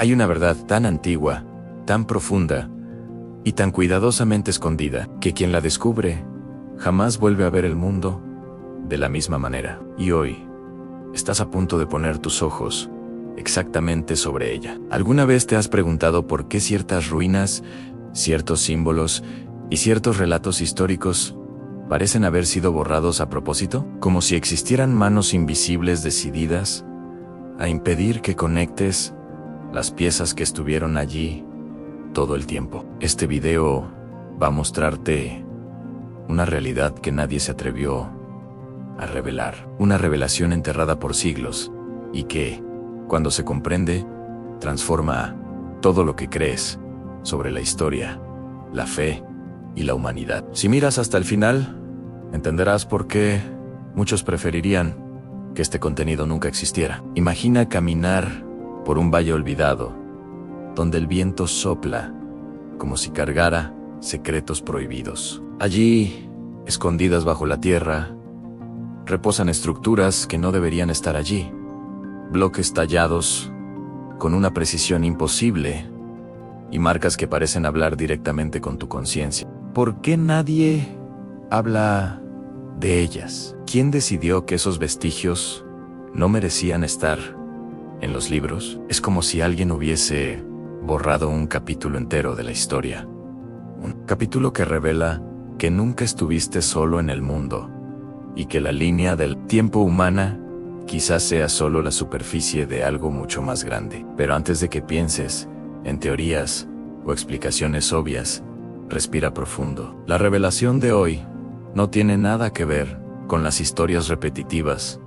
Hay una verdad tan antigua, tan profunda y tan cuidadosamente escondida que quien la descubre jamás vuelve a ver el mundo de la misma manera. Y hoy estás a punto de poner tus ojos exactamente sobre ella. ¿Alguna vez te has preguntado por qué ciertas ruinas, ciertos símbolos y ciertos relatos históricos parecen haber sido borrados a propósito? Como si existieran manos invisibles decididas a impedir que conectes las piezas que estuvieron allí todo el tiempo. Este video va a mostrarte una realidad que nadie se atrevió a revelar. Una revelación enterrada por siglos y que, cuando se comprende, transforma todo lo que crees sobre la historia, la fe y la humanidad. Si miras hasta el final, entenderás por qué muchos preferirían que este contenido nunca existiera. Imagina caminar por un valle olvidado, donde el viento sopla como si cargara secretos prohibidos. Allí, escondidas bajo la tierra, reposan estructuras que no deberían estar allí. Bloques tallados con una precisión imposible y marcas que parecen hablar directamente con tu conciencia. ¿Por qué nadie habla de ellas? ¿Quién decidió que esos vestigios no merecían estar en los libros? Es como si alguien hubiese borrado un capítulo entero de la historia. Un capítulo que revela que nunca estuviste solo en el mundo y que la línea del tiempo humana quizás sea solo la superficie de algo mucho más grande. Pero antes de que pienses en teorías o explicaciones obvias, respira profundo. La revelación de hoy no tiene nada que ver con las historias repetitivas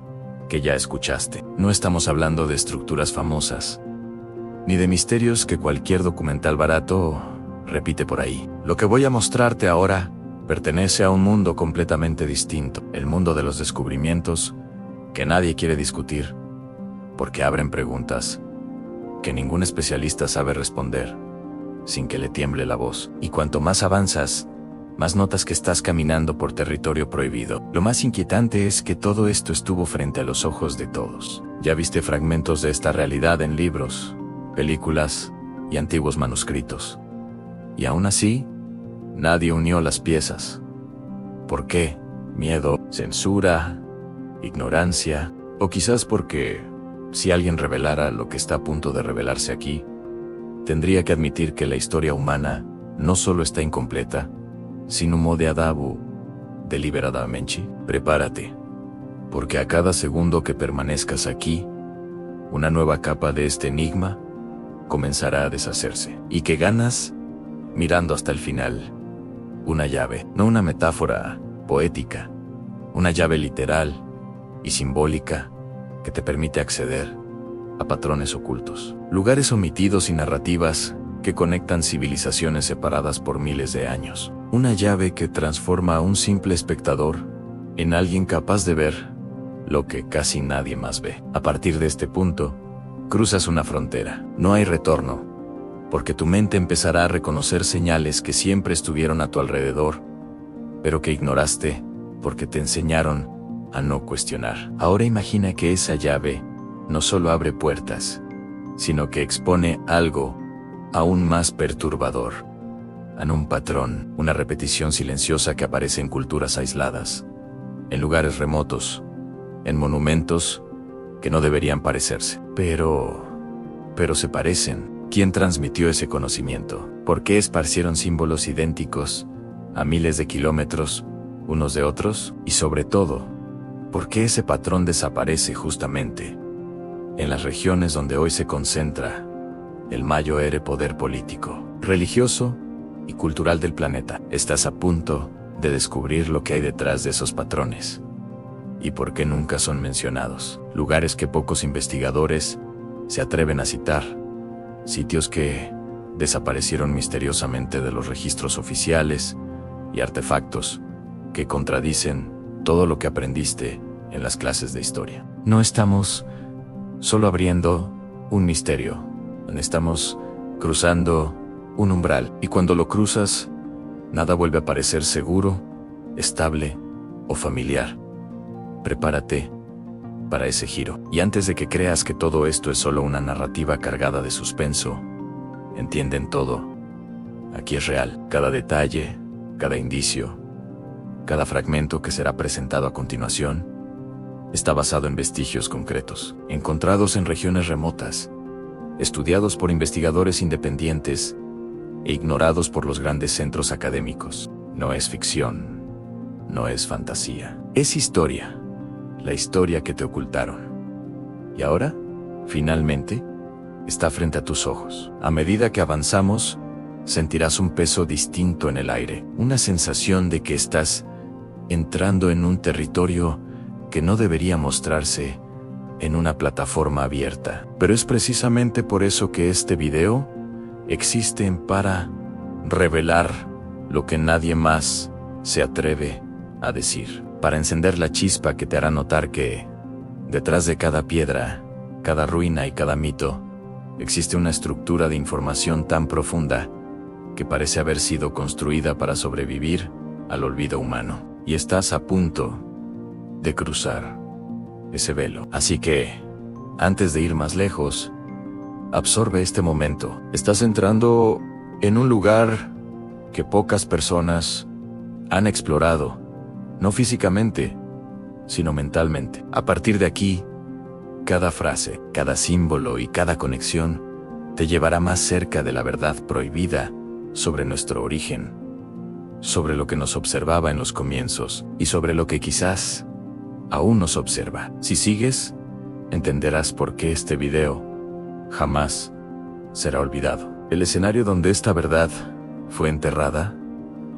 que ya escuchaste. No estamos hablando de estructuras famosas, ni de misterios que cualquier documental barato repite por ahí. Lo que voy a mostrarte ahora pertenece a un mundo completamente distinto, el mundo de los descubrimientos que nadie quiere discutir, porque abren preguntas que ningún especialista sabe responder sin que le tiemble la voz. Y cuanto más avanzas, más notas que estás caminando por territorio prohibido. Lo más inquietante es que todo esto estuvo frente a los ojos de todos. Ya viste fragmentos de esta realidad en libros, películas y antiguos manuscritos. Y aún así, nadie unió las piezas. ¿Por qué? ¿Miedo? ¿Censura? ¿Ignorancia? O quizás porque, si alguien revelara lo que está a punto de revelarse aquí, tendría que admitir que la historia humana no solo está incompleta, sino modeadabu deliberadamente. Prepárate, porque a cada segundo que permanezcas aquí, una nueva capa de este enigma comenzará a deshacerse. ¿Y qué ganas mirando hasta el final? Una llave, no una metáfora poética, una llave literal y simbólica que te permite acceder a patrones ocultos, lugares omitidos y narrativas que conectan civilizaciones separadas por miles de años. Una llave que transforma a un simple espectador en alguien capaz de ver lo que casi nadie más ve. A partir de este punto, cruzas una frontera. No hay retorno, porque tu mente empezará a reconocer señales que siempre estuvieron a tu alrededor, pero que ignoraste porque te enseñaron a no cuestionar. Ahora imagina que esa llave no solo abre puertas, sino que expone algo aún más perturbador. En un patrón, una repetición silenciosa que aparece en culturas aisladas, en lugares remotos, en monumentos que no deberían parecerse. Pero se parecen. ¿Quién transmitió ese conocimiento? ¿Por qué esparcieron símbolos idénticos a miles de kilómetros unos de otros? Y sobre todo, ¿por qué ese patrón desaparece justamente en las regiones donde hoy se concentra el mayor poder político, religioso y cultural del planeta? Estás a punto de descubrir lo que hay detrás de esos patrones y por qué nunca son mencionados. Lugares que pocos investigadores se atreven a citar, sitios que desaparecieron misteriosamente de los registros oficiales y artefactos que contradicen todo lo que aprendiste en las clases de historia. No estamos solo abriendo un misterio, estamos cruzando un umbral, y cuando lo cruzas, nada vuelve a parecer seguro, estable o familiar. Prepárate, para ese giro. Y antes de que creas que todo esto es solo una narrativa cargada de suspenso, entienden todo. Aquí es real. Cada detalle, cada indicio, cada fragmento que será presentado a continuación, está basado en vestigios concretos, encontrados en regiones remotas, estudiados por investigadores independientes e ignorados por los grandes centros académicos. No es ficción, no es fantasía, es historia, la historia que te ocultaron. Y ahora, finalmente, está frente a tus ojos. A medida que avanzamos, sentirás un peso distinto en el aire, una sensación de que estás entrando en un territorio que no debería mostrarse en una plataforma abierta. Pero es precisamente por eso que este video existe, para revelar lo que nadie más se atreve a decir, para encender la chispa que te hará notar que detrás de cada piedra, cada ruina y cada mito, existe una estructura de información tan profunda que parece haber sido construida para sobrevivir al olvido humano. Y estás a punto de cruzar ese velo. Así que, antes de ir más lejos, absorbe este momento. Estás entrando en un lugar que pocas personas han explorado, no físicamente, sino mentalmente. A partir de aquí, cada frase, cada símbolo y cada conexión te llevará más cerca de la verdad prohibida sobre nuestro origen, sobre lo que nos observaba en los comienzos y sobre lo que quizás aún nos observa. Si sigues, entenderás por qué este video jamás será olvidado. El escenario donde esta verdad fue enterrada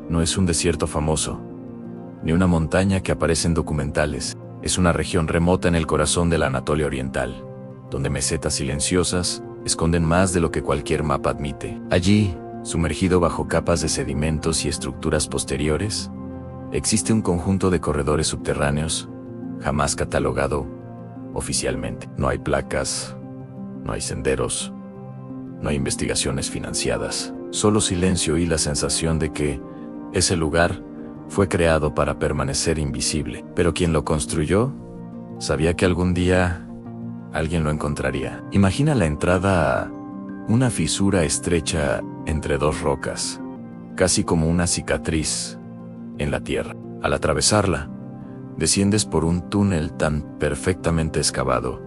no es un desierto famoso, ni una montaña que aparece en documentales. Es una región remota en el corazón de la Anatolia Oriental, donde mesetas silenciosas esconden más de lo que cualquier mapa admite. Allí, sumergido bajo capas de sedimentos y estructuras posteriores, existe un conjunto de corredores subterráneos jamás catalogado oficialmente. No hay placas, no hay senderos, no hay investigaciones financiadas, solo silencio y la sensación de que ese lugar fue creado para permanecer invisible. Pero quien lo construyó sabía que algún día alguien lo encontraría. Imagina la entrada a una fisura estrecha entre dos rocas, casi como una cicatriz en la tierra. Al atravesarla, desciendes por un túnel tan perfectamente excavado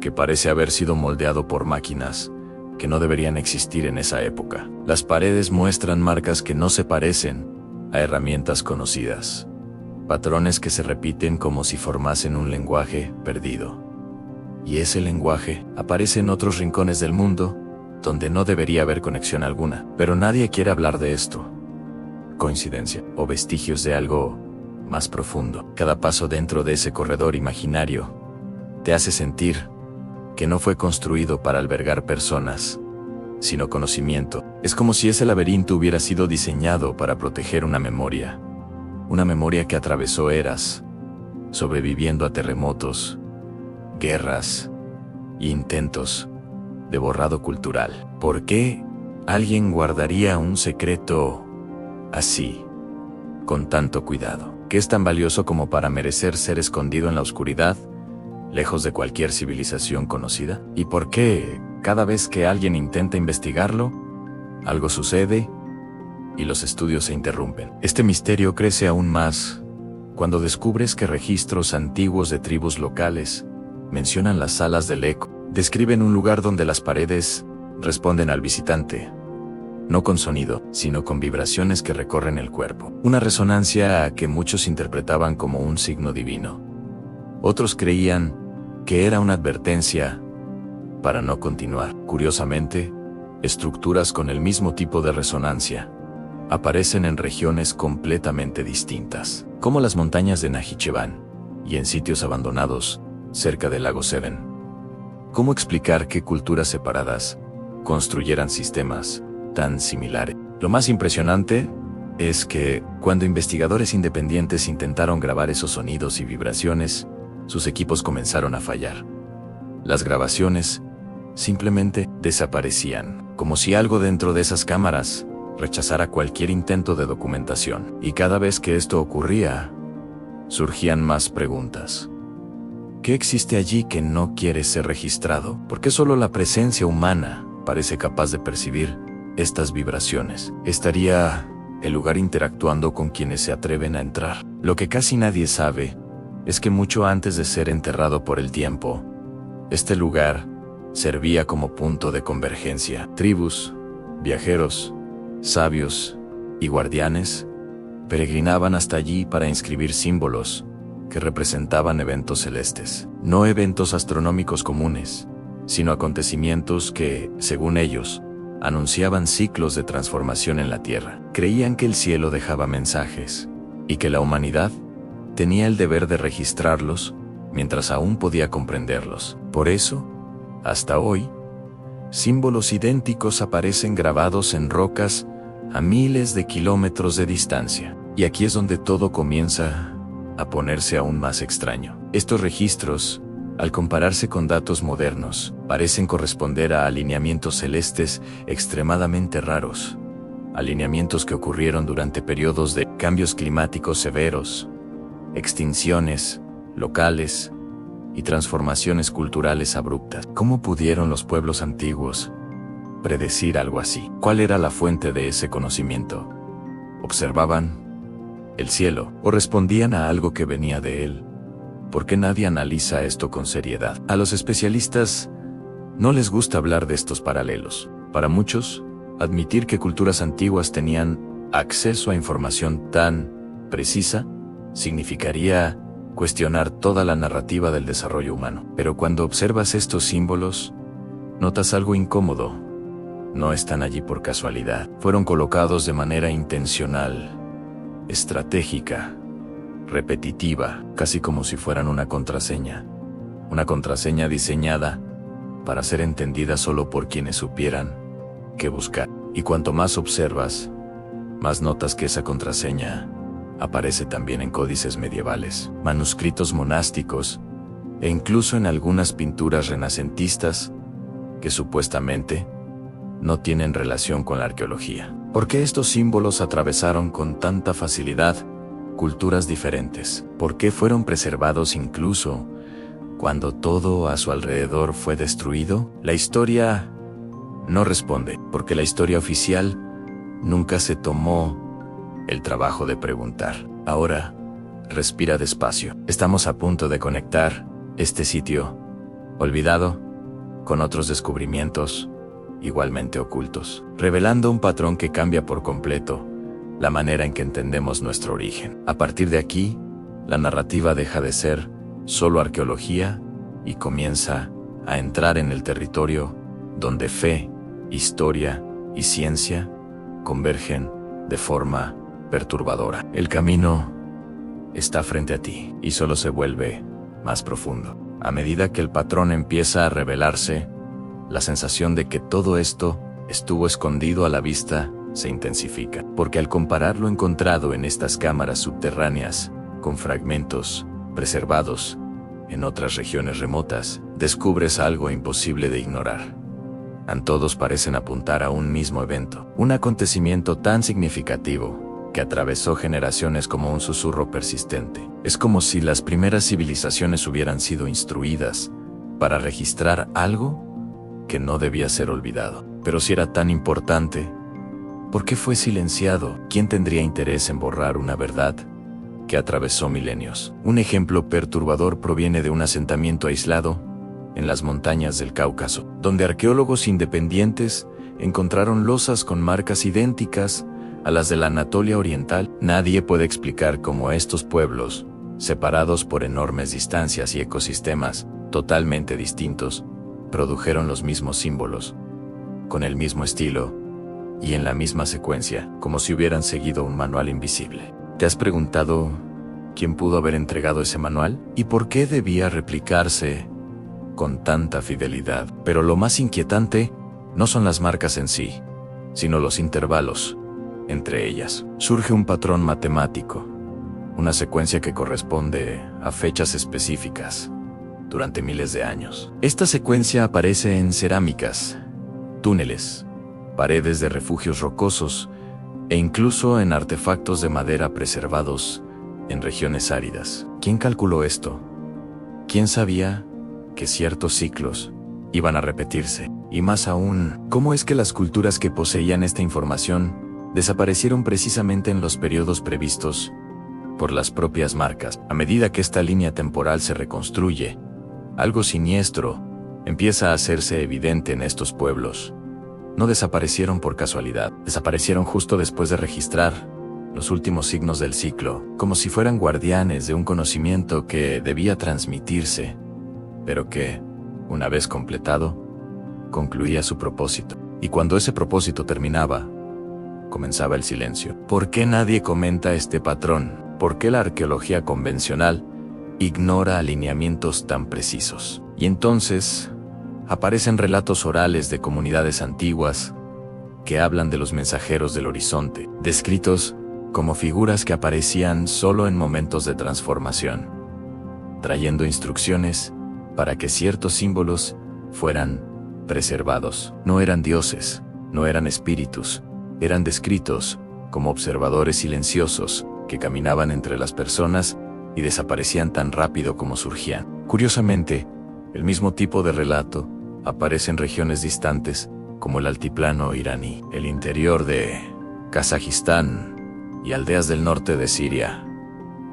que parece haber sido moldeado por máquinas que no deberían existir en esa época. Las paredes muestran marcas que no se parecen a herramientas conocidas, patrones que se repiten como si formasen un lenguaje perdido. Y ese lenguaje aparece en otros rincones del mundo donde no debería haber conexión alguna. Pero nadie quiere hablar de esto. Coincidencia o vestigios de algo más profundo. Cada paso dentro de ese corredor imaginario te hace sentir que no fue construido para albergar personas, sino conocimiento. Es como si ese laberinto hubiera sido diseñado para proteger una memoria que atravesó eras, sobreviviendo a terremotos, guerras e intentos de borrado cultural. ¿Por qué alguien guardaría un secreto así, con tanto cuidado? ¿Qué es tan valioso como para merecer ser escondido en la oscuridad, lejos de cualquier civilización conocida? ¿Y por qué cada vez que alguien intenta investigarlo, algo sucede y los estudios se interrumpen? Este misterio crece aún más cuando descubres que registros antiguos de tribus locales mencionan las salas del eco. Describen un lugar donde las paredes responden al visitante, no con sonido, sino con vibraciones que recorren el cuerpo. Una resonancia que muchos interpretaban como un signo divino. Otros creían que era una advertencia para no continuar. Curiosamente, estructuras con el mismo tipo de resonancia aparecen en regiones completamente distintas, como las montañas de Najicheván y en sitios abandonados cerca del lago Seven. ¿Cómo explicar que culturas separadas construyeran sistemas tan similares? Lo más impresionante es que, cuando investigadores independientes intentaron grabar esos sonidos y vibraciones, sus equipos comenzaron a fallar. Las grabaciones simplemente desaparecían, como si algo dentro de esas cámaras rechazara cualquier intento de documentación. Y cada vez que esto ocurría, surgían más preguntas. ¿Qué existe allí que no quiere ser registrado? ¿Por qué solo la presencia humana parece capaz de percibir estas vibraciones? ¿Estaría el lugar interactuando con quienes se atreven a entrar? Lo que casi nadie sabe es que mucho antes de ser enterrado por el tiempo, este lugar servía como punto de convergencia. Tribus, viajeros, sabios y guardianes peregrinaban hasta allí para inscribir símbolos que representaban eventos celestes. No eventos astronómicos comunes, sino acontecimientos que, según ellos, anunciaban ciclos de transformación en la Tierra. Creían que el cielo dejaba mensajes y que la humanidad tenía el deber de registrarlos mientras aún podía comprenderlos. Por eso, hasta hoy, símbolos idénticos aparecen grabados en rocas a miles de kilómetros de distancia. Y aquí es donde todo comienza a ponerse aún más extraño. Estos registros, al compararse con datos modernos, parecen corresponder a alineamientos celestes extremadamente raros. Alineamientos que ocurrieron durante periodos de cambios climáticos severos, extinciones locales y transformaciones culturales abruptas. ¿Cómo pudieron los pueblos antiguos predecir algo así? ¿Cuál era la fuente de ese conocimiento? ¿Observaban el cielo o respondían a algo que venía de él? ¿Por qué nadie analiza esto con seriedad? A los especialistas no les gusta hablar de estos paralelos. Para muchos, admitir que culturas antiguas tenían acceso a información tan precisa significaría cuestionar toda la narrativa del desarrollo humano. Pero cuando observas estos símbolos, notas algo incómodo. No están allí por casualidad. Fueron colocados de manera intencional, estratégica, repetitiva, casi como si fueran una contraseña. Una contraseña diseñada para ser entendida solo por quienes supieran qué buscar. Y cuanto más observas, más notas que esa contraseña aparece también en códices medievales, manuscritos monásticos e incluso en algunas pinturas renacentistas que supuestamente no tienen relación con la arqueología. ¿Por qué estos símbolos atravesaron con tanta facilidad culturas diferentes? ¿Por qué fueron preservados incluso cuando todo a su alrededor fue destruido? La historia no responde, porque la historia oficial nunca se tomó el trabajo de preguntar. Ahora, respira despacio. Estamos a punto de conectar este sitio olvidado con otros descubrimientos igualmente ocultos, revelando un patrón que cambia por completo la manera en que entendemos nuestro origen. A partir de aquí, la narrativa deja de ser solo arqueología y comienza a entrar en el territorio donde fe, historia y ciencia convergen de forma perturbadora. El camino está frente a ti y solo se vuelve más profundo. A medida que el patrón empieza a revelarse, la sensación de que todo esto estuvo escondido a la vista se intensifica, porque al comparar lo encontrado en estas cámaras subterráneas con fragmentos preservados en otras regiones remotas, descubres algo imposible de ignorar. Todos parecen apuntar a un mismo evento, un acontecimiento tan significativo que atravesó generaciones como un susurro persistente. Es como si las primeras civilizaciones hubieran sido instruidas para registrar algo que no debía ser olvidado. Pero si era tan importante, ¿por qué fue silenciado? ¿Quién tendría interés en borrar una verdad que atravesó milenios? Un ejemplo perturbador proviene de un asentamiento aislado en las montañas del Cáucaso, donde arqueólogos independientes encontraron losas con marcas idénticas a las de la Anatolia Oriental. Nadie puede explicar cómo estos pueblos, separados por enormes distancias y ecosistemas totalmente distintos, produjeron los mismos símbolos, con el mismo estilo y en la misma secuencia, como si hubieran seguido un manual invisible. ¿Te has preguntado quién pudo haber entregado ese manual? ¿Y por qué debía replicarse con tanta fidelidad? Pero lo más inquietante no son las marcas en sí, sino los intervalos entre ellas. Surge un patrón matemático, una secuencia que corresponde a fechas específicas durante miles de años. Esta secuencia aparece en cerámicas, túneles, paredes de refugios rocosos e incluso en artefactos de madera preservados en regiones áridas. ¿Quién calculó esto? ¿Quién sabía que ciertos ciclos iban a repetirse? Y más aún, ¿cómo es que las culturas que poseían esta información desaparecieron precisamente en los periodos previstos por las propias marcas? A medida que esta línea temporal se reconstruye, algo siniestro empieza a hacerse evidente en estos pueblos. No desaparecieron por casualidad, desaparecieron justo después de registrar los últimos signos del ciclo, como si fueran guardianes de un conocimiento que debía transmitirse, pero que, una vez completado, concluía su propósito. Y cuando ese propósito terminaba, comenzaba el silencio. ¿Por qué nadie comenta este patrón? ¿Por qué la arqueología convencional ignora alineamientos tan precisos? Y entonces aparecen relatos orales de comunidades antiguas que hablan de los mensajeros del horizonte, descritos como figuras que aparecían solo en momentos de transformación, trayendo instrucciones para que ciertos símbolos fueran preservados. No eran dioses, no eran espíritus, eran descritos como observadores silenciosos que caminaban entre las personas y desaparecían tan rápido como surgían. Curiosamente, el mismo tipo de relato aparece en regiones distantes como el altiplano iraní, el interior de Kazajistán y aldeas del norte de Siria.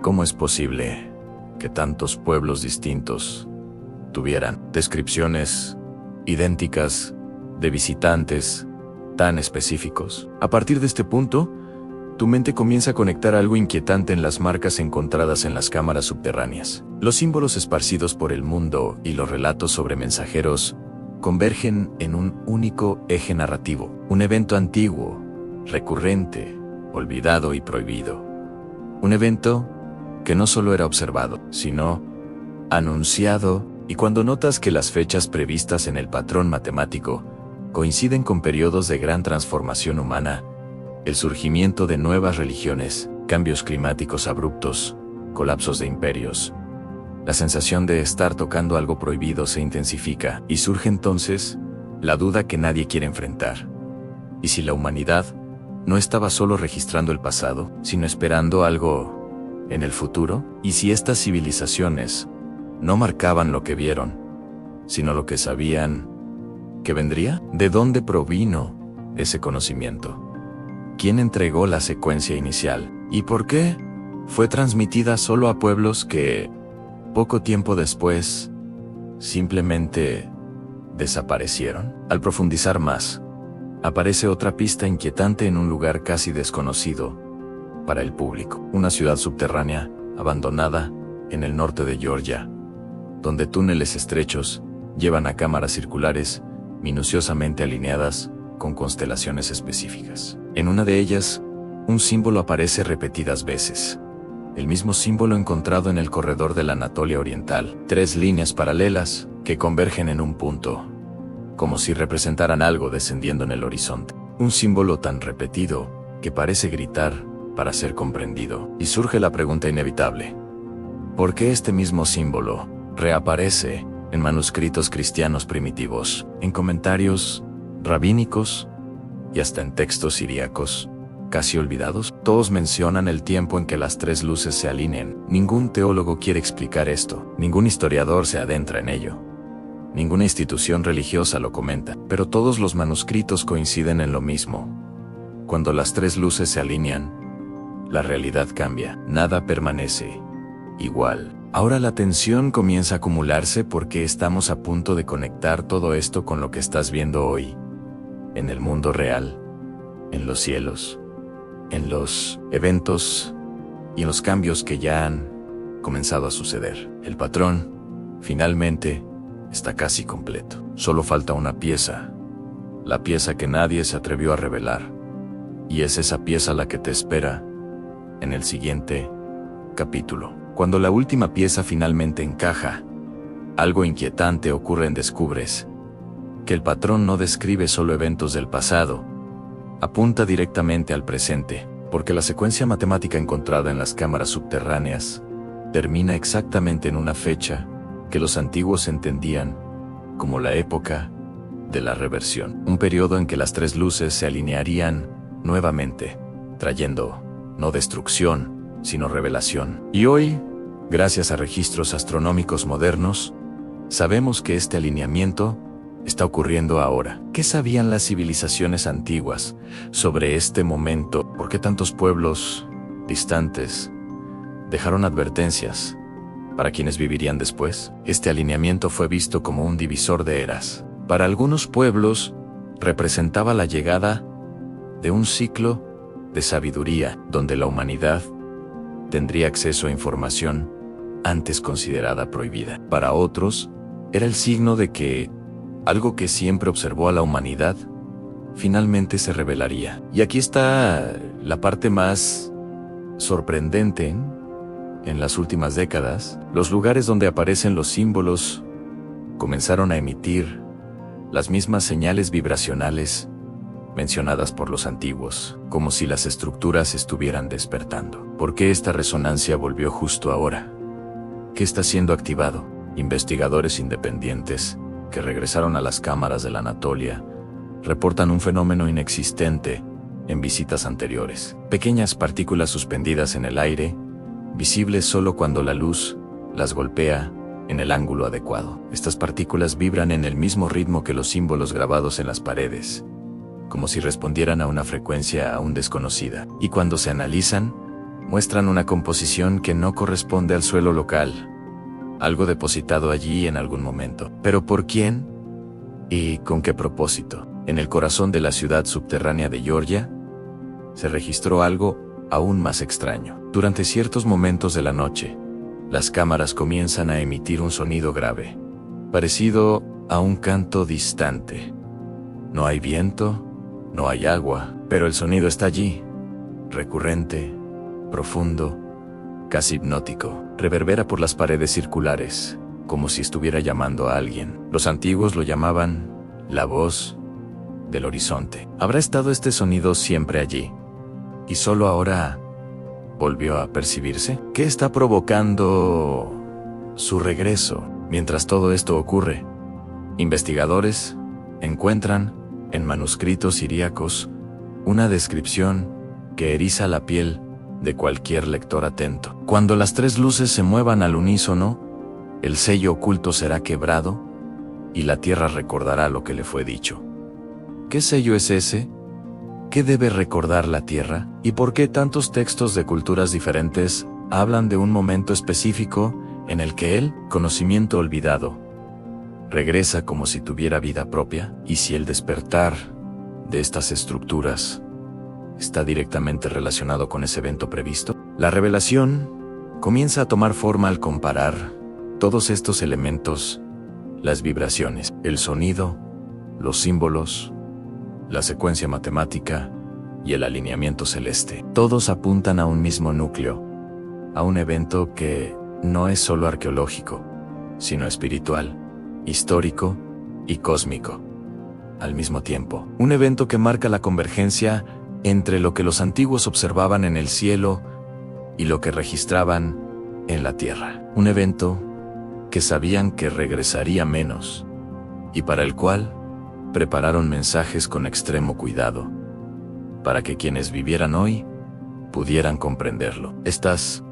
¿Cómo es posible que tantos pueblos distintos tuvieran descripciones idénticas de visitantes tan específicos? A partir de este punto, tu mente comienza a conectar algo inquietante en las marcas encontradas en las cámaras subterráneas. Los símbolos esparcidos por el mundo y los relatos sobre mensajeros convergen en un único eje narrativo, un evento antiguo, recurrente, olvidado y prohibido. Un evento que no solo era observado, sino anunciado, y cuando notas que las fechas previstas en el patrón matemático coinciden con periodos de gran transformación humana, el surgimiento de nuevas religiones, cambios climáticos abruptos, colapsos de imperios, la sensación de estar tocando algo prohibido se intensifica y surge entonces la duda que nadie quiere enfrentar. ¿Y si la humanidad no estaba solo registrando el pasado, sino esperando algo en el futuro? ¿Y si estas civilizaciones no marcaban lo que vieron, sino lo que sabían que vendría? ¿De dónde provino ese conocimiento? ¿Quién entregó la secuencia inicial? ¿Y por qué fue transmitida solo a pueblos que, poco tiempo después, simplemente desaparecieron? Al profundizar más, aparece otra pista inquietante en un lugar casi desconocido para el público. Una ciudad subterránea, abandonada, en el norte de Georgia, donde túneles estrechos llevan a cámaras circulares minuciosamente alineadas con constelaciones específicas. En una de ellas, un símbolo aparece repetidas veces. El mismo símbolo encontrado en el corredor de la Anatolia Oriental. 3 líneas paralelas que convergen en un punto, como si representaran algo descendiendo en el horizonte. Un símbolo tan repetido que parece gritar para ser comprendido. Y surge la pregunta inevitable: ¿por qué este mismo símbolo reaparece en manuscritos cristianos primitivos, en comentarios rabínicos y hasta en textos siríacos casi olvidados? Todos mencionan el tiempo en que las 3 luces se alinean. Ningún teólogo quiere explicar esto, ningún historiador se adentra en ello, ninguna institución religiosa lo comenta, pero todos los manuscritos coinciden en lo mismo. Cuando las 3 luces se alinean, la realidad cambia, nada permanece igual. Ahora la tensión comienza a acumularse porque estamos a punto de conectar todo esto con lo que estás viendo hoy, en el mundo real, en los cielos, en los eventos y en los cambios que ya han comenzado a suceder. El patrón, finalmente, está casi completo. Solo falta una pieza, la pieza que nadie se atrevió a revelar. Y es esa pieza la que te espera en el siguiente capítulo. Cuando la última pieza finalmente encaja, algo inquietante ocurre. Descubres que el patrón no describe solo eventos del pasado, apunta directamente al presente, porque la secuencia matemática encontrada en las cámaras subterráneas termina exactamente en una fecha que los antiguos entendían como la época de la reversión, un periodo en que las 3 luces se alinearían nuevamente, trayendo no destrucción, sino revelación. Y hoy, Gracias a registros astronómicos modernos, sabemos que este alineamiento está ocurriendo ahora. ¿Qué sabían las civilizaciones antiguas sobre este momento? ¿Por qué tantos pueblos distantes dejaron advertencias para quienes vivirían después? Este alineamiento fue visto como un divisor de eras. Para algunos pueblos, representaba la llegada de un ciclo de sabiduría, donde la humanidad tendría acceso a información antes considerada prohibida. Para otros, era el signo de que algo que siempre observó a la humanidad finalmente se revelaría. Y aquí está la parte más sorprendente. En las últimas décadas, los lugares donde aparecen los símbolos comenzaron a emitir las mismas señales vibracionales mencionadas por los antiguos, como si las estructuras estuvieran despertando. ¿Por qué esta resonancia volvió justo ahora? ¿Qué está siendo activado? Investigadores independientes que regresaron a las cámaras de la Anatolia reportan un fenómeno inexistente en visitas anteriores. Pequeñas partículas suspendidas en el aire, visibles solo cuando la luz las golpea en el ángulo adecuado. Estas partículas vibran en el mismo ritmo que los símbolos grabados en las paredes, como si respondieran a una frecuencia aún desconocida. Y cuando se analizan, muestran una composición que no corresponde al suelo local, algo depositado allí en algún momento. ¿Pero por quién? ¿Y con qué propósito? En el corazón de la ciudad subterránea de Georgia, se registró algo aún más extraño. Durante ciertos momentos de la noche, las cámaras comienzan a emitir un sonido grave, parecido a un canto distante. No hay viento, no hay agua, pero el sonido está allí, recurrente, profundo, casi hipnótico. Reverbera por las paredes circulares, como si estuviera llamando a alguien. Los antiguos lo llamaban la voz del horizonte. ¿Habrá estado este sonido siempre allí y solo ahora volvió a percibirse? ¿Qué está provocando su regreso? Mientras todo esto ocurre, investigadores encuentran en manuscritos siríacos una descripción que eriza la piel de cualquier lector atento. Cuando las tres luces se muevan al unísono, el sello oculto será quebrado y la tierra recordará lo que le fue dicho. ¿Qué sello es ese? ¿Qué debe recordar la tierra? ¿Y por qué tantos textos de culturas diferentes hablan de un momento específico en el que el conocimiento olvidado regresa como si tuviera vida propia? ¿Y si el despertar de estas estructuras está directamente relacionado con ese evento previsto? La revelación comienza a tomar forma al comparar todos estos elementos: las vibraciones, el sonido, los símbolos, la secuencia matemática y el alineamiento celeste. Todos apuntan a un mismo núcleo, a un evento que no es solo arqueológico, sino espiritual, histórico y cósmico al mismo tiempo. Un evento que marca la convergencia entre lo que los antiguos observaban en el cielo y lo que registraban en la tierra. Un evento que sabían que regresaría menos y para el cual prepararon mensajes con extremo cuidado, para que quienes vivieran hoy pudieran comprenderlo. Estás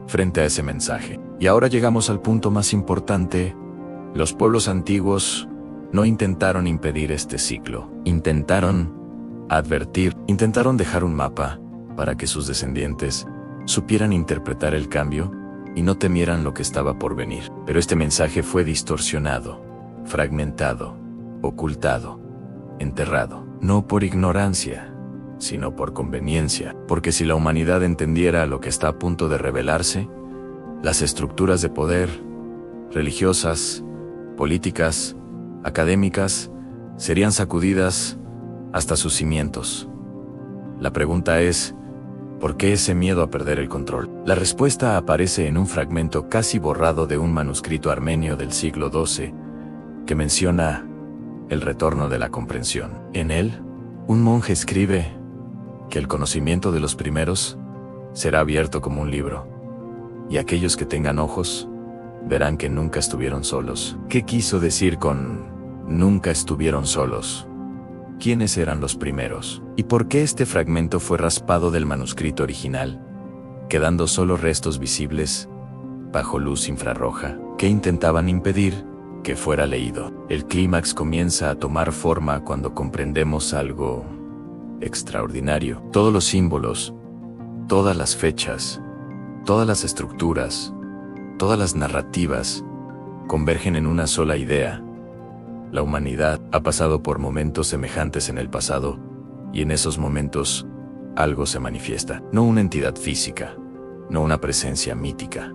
frente a ese mensaje. Y ahora llegamos al punto más importante. Los pueblos antiguos no intentaron impedir este ciclo. Intentaron advertir, intentaron dejar un mapa para que sus descendientes supieran interpretar el cambio y no temieran lo que estaba por venir. Pero este mensaje fue distorsionado, fragmentado, ocultado, enterrado, no por ignorancia, sino por conveniencia, porque si la humanidad entendiera lo que está a punto de revelarse, las estructuras de poder, religiosas, políticas, académicas, serían sacudidas hasta sus cimientos. La pregunta es, ¿por qué ese miedo a perder el control? La respuesta aparece en un fragmento casi borrado de un manuscrito armenio del siglo XII, que menciona el retorno de la comprensión. En él, un monje escribe que el conocimiento de los primeros será abierto como un libro, y aquellos que tengan ojos verán que nunca estuvieron solos. ¿Qué quiso decir con nunca estuvieron solos? ¿Quiénes eran los primeros? ¿Y por qué este fragmento fue raspado del manuscrito original, quedando solo restos visibles bajo luz infrarroja, que intentaban impedir que fuera leído. El clímax comienza a tomar forma cuando comprendemos algo extraordinario. Todos los símbolos, todas las fechas, todas las estructuras, todas las narrativas convergen en una sola idea. La humanidad ha pasado por momentos semejantes en el pasado, y en esos momentos algo se manifiesta. No una entidad física, no una presencia mítica,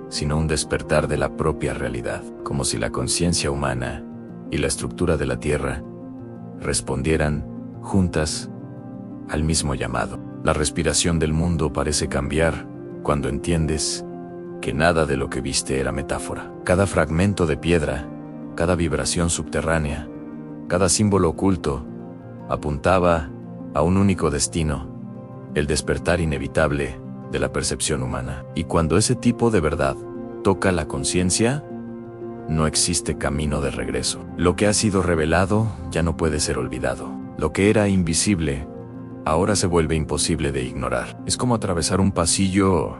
sino un despertar de la propia realidad, como si la conciencia humana y la estructura de la Tierra respondieran juntas al mismo llamado. La respiración del mundo parece cambiar cuando entiendes que nada de lo que viste era metáfora. Cada fragmento de piedra, cada vibración subterránea, cada símbolo oculto, apuntaba a un único destino: el despertar inevitable de la percepción humana. Y cuando ese tipo de verdad toca la conciencia, no existe camino de regreso. Lo que ha sido revelado ya no puede ser olvidado. Lo que era invisible ahora se vuelve imposible de ignorar. Es como atravesar un pasillo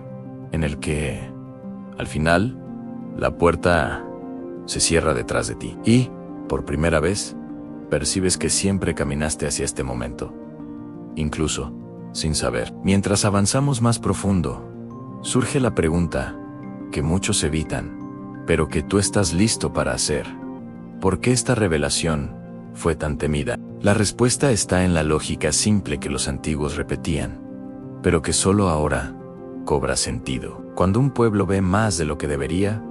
en el que, al final, la puerta se cierra detrás de ti. Y, por primera vez, percibes que siempre caminaste hacia este momento, incluso sin saber. Mientras avanzamos más profundo, surge la pregunta que muchos evitan, pero que tú estás listo para hacer. ¿Por qué esta revelación fue tan temida? La respuesta está en la lógica simple que los antiguos repetían, pero que solo ahora cobra sentido. Cuando un pueblo ve más de lo que debería,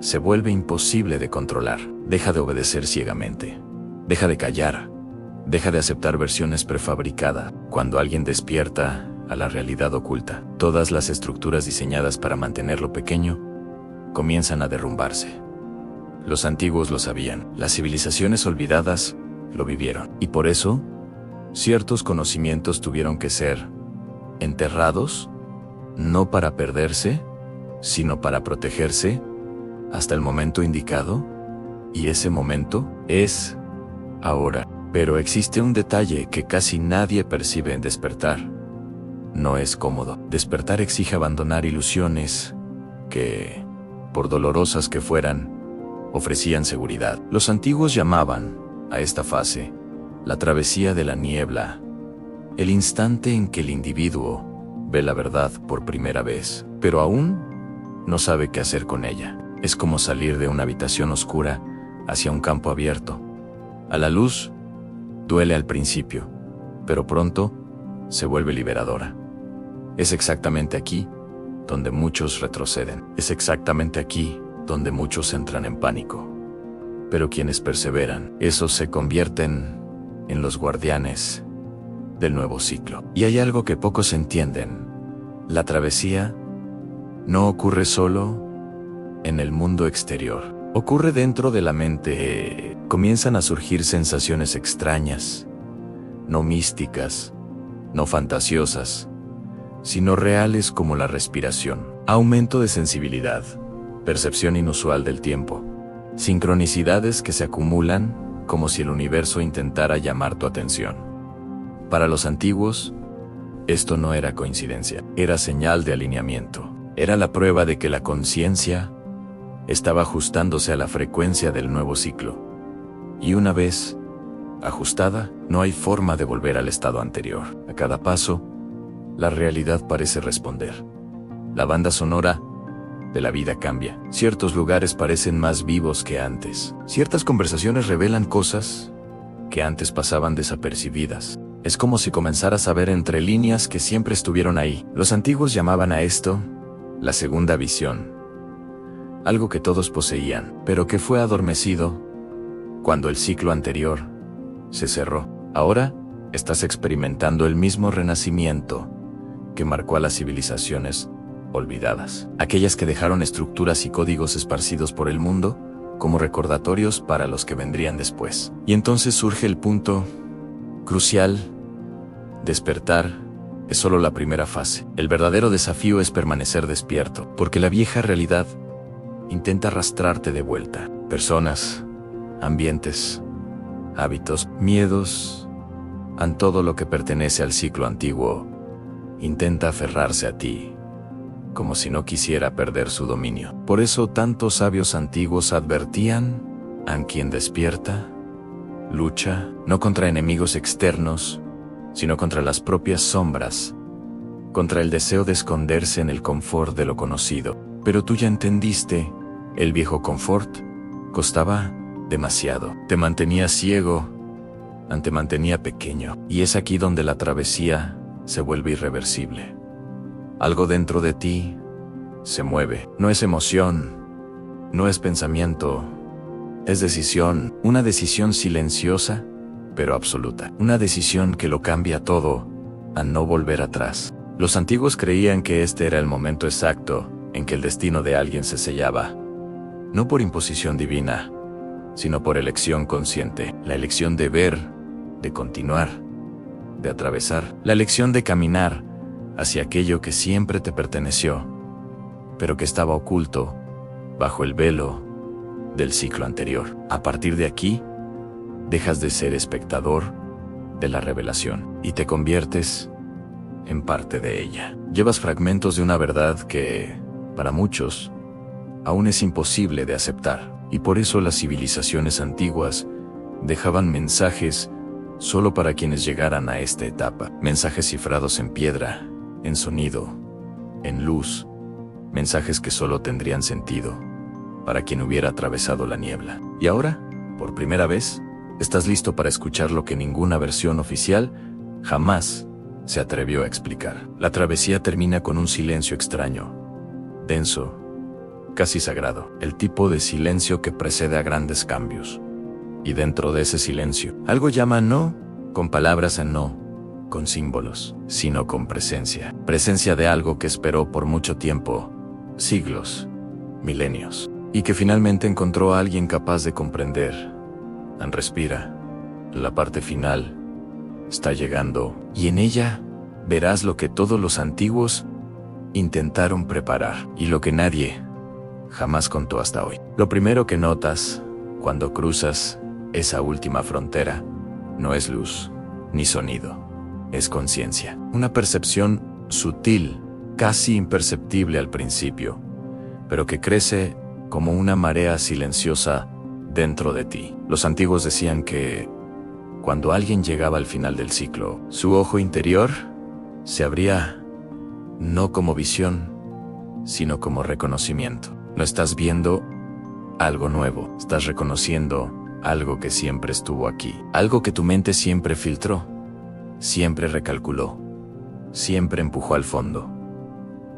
se vuelve imposible de controlar. Deja de obedecer ciegamente. Deja de callar. Deja de aceptar versiones prefabricadas. Cuando alguien despierta a la realidad oculta, todas las estructuras diseñadas para mantenerlo pequeño comienzan a derrumbarse. Los antiguos lo sabían. Las civilizaciones olvidadas lo vivieron. Y por eso, ciertos conocimientos tuvieron que ser enterrados, no para perderse, sino para protegerse hasta el momento indicado, y ese momento es ahora. Pero existe un detalle que casi nadie percibe en despertar. No es cómodo. Despertar exige abandonar ilusiones que, por dolorosas que fueran, ofrecían seguridad. Los antiguos llamaban a esta fase la travesía de la niebla, el instante en que el individuo ve la verdad por primera vez, pero aún no sabe qué hacer con ella. Es como salir de una habitación oscura hacia un campo abierto. A la luz, duele al principio, pero pronto se vuelve liberadora. Es exactamente aquí donde muchos retroceden. Es exactamente aquí donde muchos entran en pánico. Pero quienes perseveran, esos se convierten en los guardianes del nuevo ciclo. Y hay algo que pocos entienden. La travesía no ocurre solo en el mundo exterior. Ocurre dentro de la mente. Comienzan a surgir sensaciones extrañas, no místicas, no fantasiosas, sino reales, como la respiración, aumento de sensibilidad, percepción inusual del tiempo, sincronicidades que se acumulan como si el universo intentara llamar tu atención. Para los antiguos, esto no era coincidencia, era señal de alineamiento. Era la prueba de que la conciencia estaba ajustándose a la frecuencia del nuevo ciclo. Y una vez ajustada, no hay forma de volver al estado anterior. A cada paso, la realidad parece responder. La banda sonora de la vida cambia. Ciertos lugares parecen más vivos que antes. Ciertas conversaciones revelan cosas que antes pasaban desapercibidas. Es como si comenzaras a ver entre líneas que siempre estuvieron ahí. Los antiguos llamaban a esto la segunda visión. Algo que todos poseían, pero que fue adormecido cuando el ciclo anterior se cerró. Ahora estás experimentando el mismo renacimiento que marcó a las civilizaciones olvidadas. Aquellas que dejaron estructuras y códigos esparcidos por el mundo como recordatorios para los que vendrían después. Y entonces surge el punto crucial. Despertar es solo la primera fase. El verdadero desafío es permanecer despierto, porque la vieja realidad intenta arrastrarte de vuelta. Personas, ambientes, hábitos, miedos, todo lo que pertenece al ciclo antiguo intenta aferrarse a ti, como si no quisiera perder su dominio. Por eso tantos sabios antiguos advertían: a quien despierta, lucha, no contra enemigos externos, sino contra las propias sombras, contra el deseo de esconderse en el confort de lo conocido. Pero tú ya entendiste, el viejo confort costaba demasiado. Te mantenía ciego, te mantenía pequeño. Y es aquí donde la travesía se vuelve irreversible. Algo dentro de ti se mueve. No es emoción, no es pensamiento, es decisión. Una decisión silenciosa, pero absoluta. Una decisión que lo cambia todo, a no volver atrás. Los antiguos creían que este era el momento exacto en que el destino de alguien se sellaba. No por imposición divina, sino por elección consciente. La elección de ver, de continuar, de atravesar. La elección de caminar hacia aquello que siempre te perteneció, pero que estaba oculto bajo el velo del ciclo anterior. A partir de aquí, dejas de ser espectador de la revelación y te conviertes en parte de ella. Llevas fragmentos de una verdad que, para muchos, aún es imposible de aceptar. Y por eso las civilizaciones antiguas dejaban mensajes solo para quienes llegaran a esta etapa. Mensajes cifrados en piedra, en sonido, en luz. Mensajes que solo tendrían sentido para quien hubiera atravesado la niebla. Y ahora, por primera vez, estás listo para escuchar lo que ninguna versión oficial jamás se atrevió a explicar. La travesía termina con un silencio extraño, denso, casi sagrado. El tipo de silencio que precede a grandes cambios. Y dentro de ese silencio, algo llama no, con palabras en no, con símbolos, sino con presencia. Presencia de algo que esperó por mucho tiempo, siglos, milenios. Y que finalmente encontró a alguien capaz de comprender. Respira. La parte final está llegando, y en ella verás lo que todos los antiguos intentaron preparar, y lo que nadie jamás contó hasta hoy. Lo primero que notas cuando cruzas esa última frontera no es luz ni sonido, es conciencia. Una percepción sutil, casi imperceptible al principio, pero que crece como una marea silenciosa dentro de ti. Los antiguos decían que cuando alguien llegaba al final del ciclo, su ojo interior se abría no como visión, sino como reconocimiento. No estás viendo algo nuevo, estás reconociendo algo que siempre estuvo aquí, algo que tu mente siempre filtró, siempre recalculó, siempre empujó al fondo.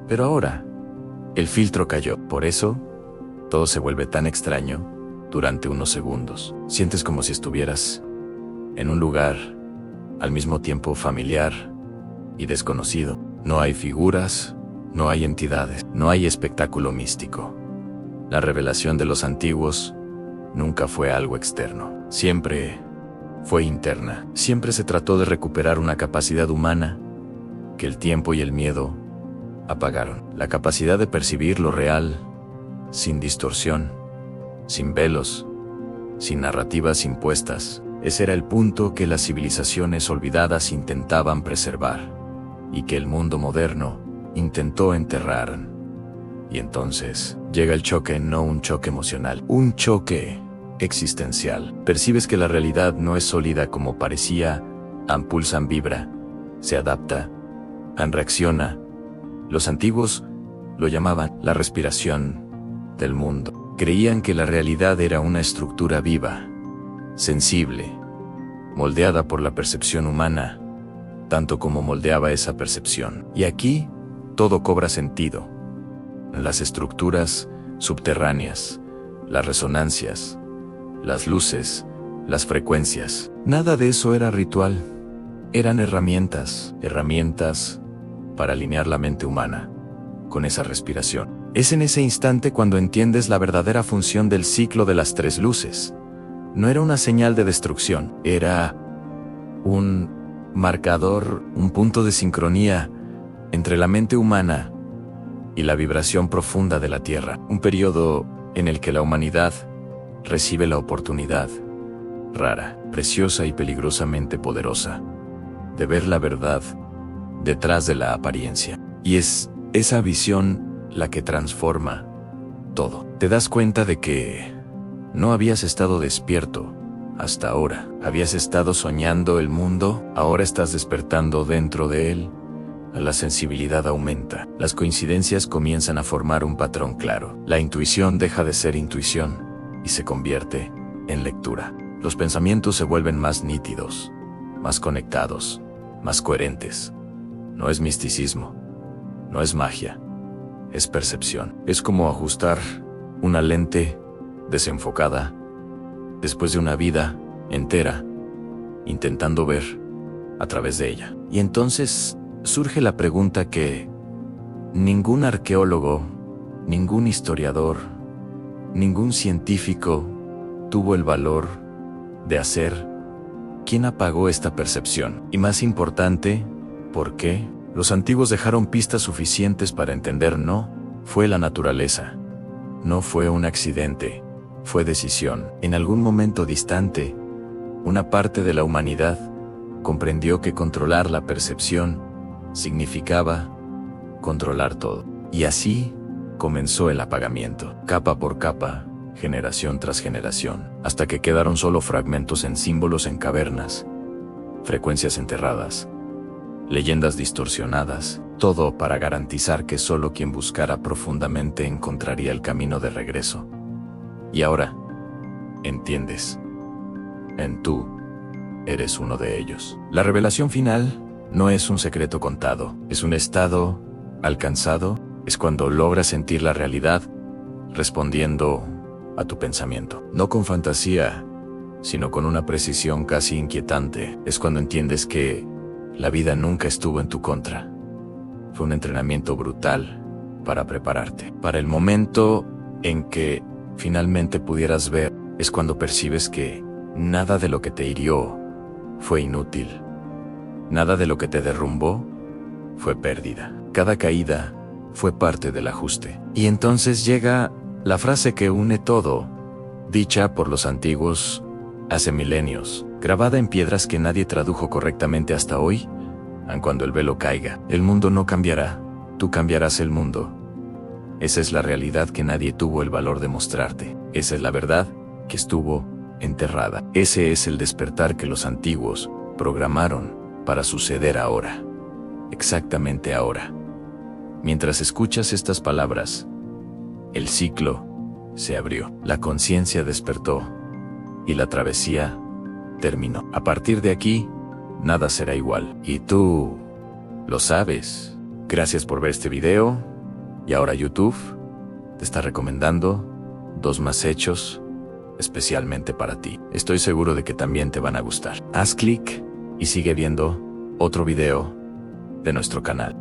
Pero ahora, el filtro cayó. Por eso, todo se vuelve tan extraño durante unos segundos. Sientes como si estuvieras en un lugar al mismo tiempo familiar y desconocido. No hay figuras, no hay entidades, no hay espectáculo místico. La revelación de los antiguos nunca fue algo externo, siempre fue interna. Siempre se trató de recuperar una capacidad humana que el tiempo y el miedo apagaron. La capacidad de percibir lo real, sin distorsión, sin velos, sin narrativas impuestas. Ese era el punto que las civilizaciones olvidadas intentaban preservar, y que el mundo moderno intentó enterrar. Y entonces llega el choque, no un choque emocional, un choque existencial. Percibes que la realidad no es sólida como parecía, pulsan, vibra, se adapta, reacciona. Los antiguos lo llamaban la respiración del mundo. Creían que la realidad era una estructura viva, sensible, moldeada por la percepción humana, tanto como moldeaba esa percepción. Y aquí todo cobra sentido. Las estructuras subterráneas, las resonancias, las luces, las frecuencias. Nada de eso era ritual. Eran herramientas para alinear la mente humana con esa respiración. Es en ese instante cuando entiendes la verdadera función del ciclo de las tres luces. No era una señal de destrucción, era un marcador, un punto de sincronía entre la mente humana y la vibración profunda de la Tierra. Un periodo en el que la humanidad recibe la oportunidad, rara, preciosa y peligrosamente poderosa, de ver la verdad detrás de la apariencia. Y es esa visión la que transforma todo. Te das cuenta de que no habías estado despierto hasta ahora. Habías estado soñando el mundo, ahora estás despertando dentro de él. La sensibilidad aumenta. Las coincidencias comienzan a formar un patrón claro. La intuición deja de ser intuición y se convierte en lectura. Los pensamientos se vuelven más nítidos, más conectados, más coherentes. No es misticismo, no es magia, es percepción. Es como ajustar una lente desenfocada después de una vida entera intentando ver a través de ella. Y entonces surge la pregunta que ningún arqueólogo, ningún historiador, ningún científico tuvo el valor de hacer. ¿Quién apagó esta percepción? Y más importante, ¿por qué? Los antiguos dejaron pistas suficientes para entender no fue la naturaleza, no fue un accidente, fue decisión. En algún momento distante, una parte de la humanidad comprendió que controlar la percepción significaba controlar todo. Y así comenzó el apagamiento, capa por capa, generación tras generación, hasta que quedaron solo fragmentos en símbolos en cavernas, frecuencias enterradas, leyendas distorsionadas, todo para garantizar que solo quien buscara profundamente encontraría el camino de regreso. Y ahora, entiendes, tú eres uno de ellos. La revelación final no es un secreto contado, es un estado alcanzado, es cuando logras sentir la realidad respondiendo a tu pensamiento. No con fantasía, sino con una precisión casi inquietante. Es cuando entiendes que la vida nunca estuvo en tu contra. Fue un entrenamiento brutal para prepararte. Para el momento en que finalmente pudieras ver, es cuando percibes que nada de lo que te hirió fue inútil. Nada de lo que te derrumbó fue pérdida. Cada caída fue parte del ajuste. Y entonces llega la frase que une todo, dicha por los antiguos hace milenios, grabada en piedras que nadie tradujo correctamente hasta hoy. Aun cuando el velo caiga, el mundo no cambiará, tú cambiarás el mundo. Esa es la realidad que nadie tuvo el valor de mostrarte. Esa es la verdad que estuvo enterrada. Ese es el despertar que los antiguos programaron para suceder ahora. Exactamente ahora. Mientras escuchas estas palabras, el ciclo se abrió. La conciencia despertó y la travesía terminó. A partir de aquí, nada será igual. Y tú lo sabes. Gracias por ver este video. Y ahora YouTube te está recomendando 2 más hechos especialmente para ti. Estoy seguro de que también te van a gustar. Haz clic y sigue viendo otro video de nuestro canal.